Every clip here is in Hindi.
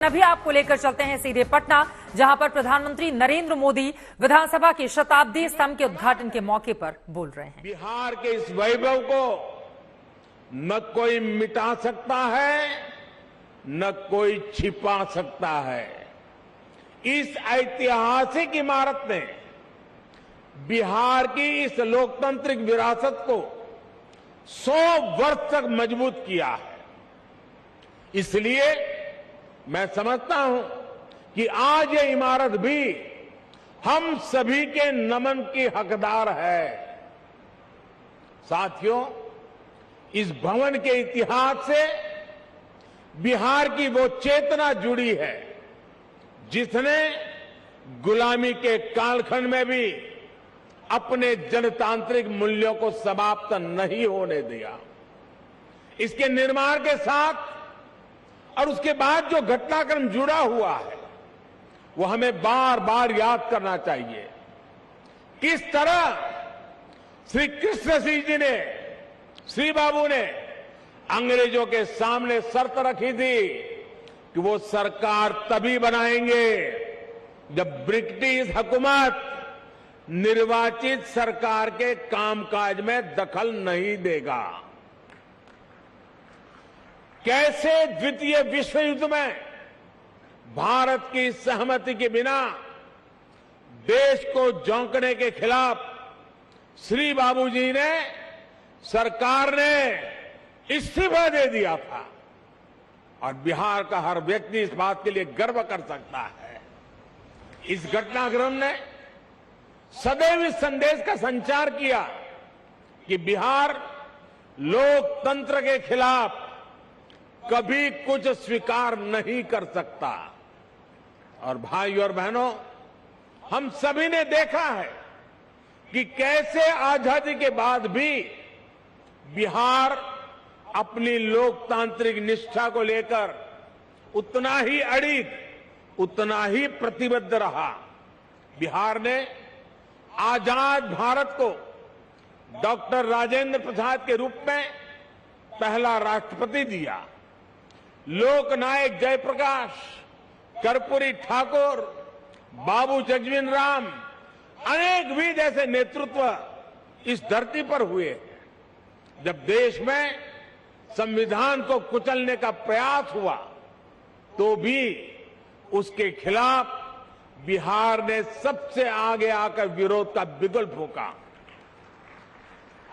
अभी आपको लेकर चलते हैं सीधे पटना, जहां पर प्रधानमंत्री नरेंद्र मोदी विधानसभा के शताब्दी स्तंभ के उद्घाटन के मौके पर बोल रहे हैं। बिहार के इस वैभव को न कोई मिटा सकता है, न कोई छिपा सकता है। इस ऐतिहासिक इमारत ने बिहार की इस लोकतांत्रिक विरासत को 100 वर्ष तक मजबूत किया है। इसलिए मैं समझता हूं कि आज ये इमारत भी हम सभी के नमन की हकदार है। साथियों, इस भवन के इतिहास से बिहार की वो चेतना जुड़ी है जिसने गुलामी के कालखंड में भी अपने जनतांत्रिक मूल्यों को समाप्त नहीं होने दिया। इसके निर्माण के साथ और उसके बाद जो घटनाक्रम जुड़ा हुआ है वो हमें बार बार याद करना चाहिए। किस तरह श्री कृष्ण सिंह जी ने, श्री बाबू ने अंग्रेजों के सामने शर्त रखी थी कि वो सरकार तभी बनाएंगे जब ब्रिटिश हुकूमत निर्वाचित सरकार के कामकाज में दखल नहीं देगा। कैसे द्वितीय विश्व युद्ध में भारत की सहमति के बिना देश को झोंकने के खिलाफ श्री बाबूजी ने, सरकार ने इस्तीफा दे दिया था। और बिहार का हर व्यक्ति इस बात के लिए गर्व कर सकता है। इस घटनाक्रम ने सदैव इस संदेश का संचार किया कि बिहार लोकतंत्र के खिलाफ कभी कुछ स्वीकार नहीं कर सकता। और भाई और बहनों, हम सभी ने देखा है कि कैसे आजादी के बाद भी बिहार अपनी लोकतांत्रिक निष्ठा को लेकर उतना ही अड़िग, उतना ही प्रतिबद्ध रहा। बिहार ने आजाद भारत को डॉक्टर राजेंद्र प्रसाद के रूप में पहला राष्ट्रपति दिया। लोकनायक जयप्रकाश, कर्पूरी ठाकुर, बाबू जगजीवन राम, अनेक भी जैसे नेतृत्व इस धरती पर हुए। जब देश में संविधान को कुचलने का प्रयास हुआ तो भी उसके खिलाफ बिहार ने सबसे आगे आकर विरोध का बिगुल फूंका।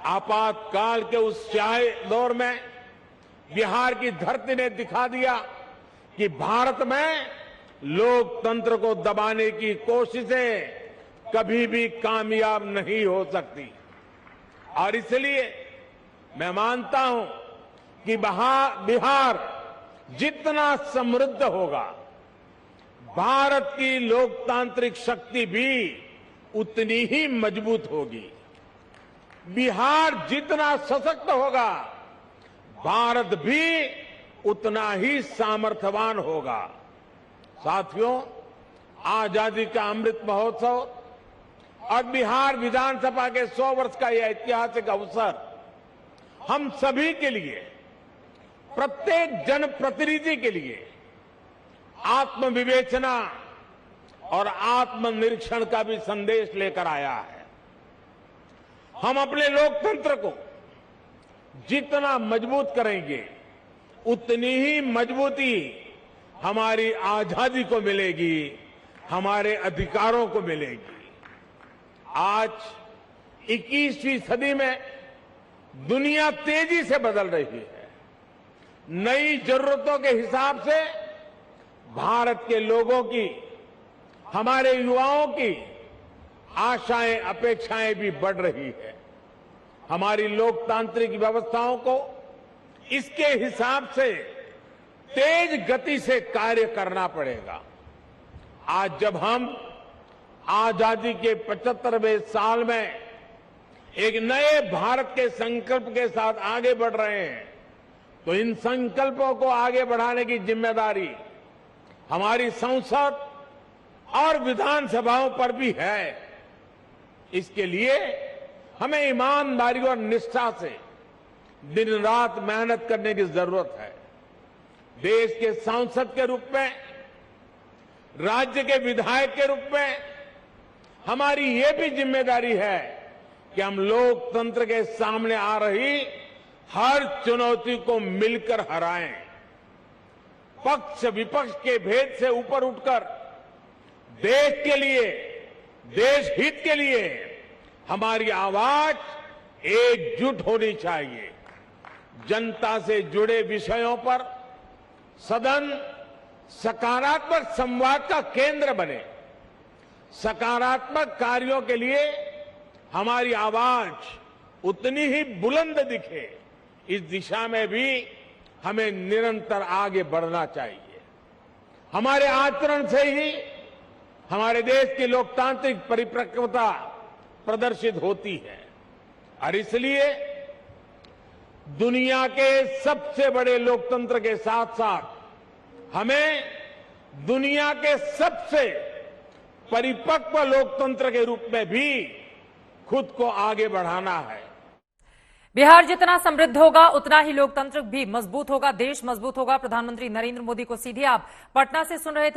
आपातकाल के उस स्याही दौर में बिहार की धरती ने दिखा दिया कि भारत में लोकतंत्र को दबाने की कोशिशें कभी भी कामयाब नहीं हो सकती। और इसलिए मैं मानता हूं कि बिहार जितना समृद्ध होगा, भारत की लोकतांत्रिक शक्ति भी उतनी ही मजबूत होगी। बिहार जितना सशक्त होगा, भारत भी उतना ही सामर्थ्यवान होगा। साथियों, आजादी का अमृत महोत्सव और बिहार विधानसभा के 100 वर्ष का यह ऐतिहासिक अवसर हम सभी के लिए, प्रत्येक जनप्रतिनिधि के लिए आत्मविवेचना और आत्मनिरीक्षण का भी संदेश लेकर आया है। हम अपने लोकतंत्र को जितना मजबूत करेंगे उतनी ही मजबूती हमारी आजादी को मिलेगी, हमारे अधिकारों को मिलेगी। आज 21वीं सदी में दुनिया तेजी से बदल रही है। नई जरूरतों के हिसाब से भारत के लोगों की, हमारे युवाओं की आशाएं, अपेक्षाएं भी बढ़ रही है। हमारी लोकतांत्रिक व्यवस्थाओं को इसके हिसाब से तेज गति से कार्य करना पड़ेगा। आज जब हम आजादी के 75वें साल में एक नए भारत के संकल्प के साथ आगे बढ़ रहे हैं, तो इन संकल्पों को आगे बढ़ाने की जिम्मेदारी हमारी संसद और विधानसभाओं पर भी है। इसके लिए हमें ईमानदारी और निष्ठा से दिन रात मेहनत करने की जरूरत है। देश के सांसद के रूप में राज्य के विधायक के रूप में हमारी ये भी जिम्मेदारी है कि हम लोकतंत्र के सामने आ रही हर चुनौती को मिलकर हराएं। पक्ष विपक्ष के भेद से ऊपर उठकर देश के लिए, देश हित के लिए हमारी आवाज एकजुट होनी चाहिए। जनता से जुड़े विषयों पर सदन सकारात्मक संवाद का केंद्र बने। सकारात्मक कार्यों के लिए हमारी आवाज उतनी ही बुलंद दिखे, इस दिशा में भी हमें निरंतर आगे बढ़ना चाहिए। हमारे आचरण से ही हमारे देश की लोकतांत्रिक परिपक्वता प्रदर्शित होती है और इसलिए दुनिया के सबसे बड़े लोकतंत्र के साथ साथ हमें दुनिया के सबसे परिपक्व लोकतंत्र के रूप में भी खुद को आगे बढ़ाना है। बिहार जितना समृद्ध होगा उतना ही लोकतंत्र भी मजबूत होगा, देश मजबूत होगा। प्रधानमंत्री नरेंद्र मोदी को सीधे आप पटना से सुन रहे थे।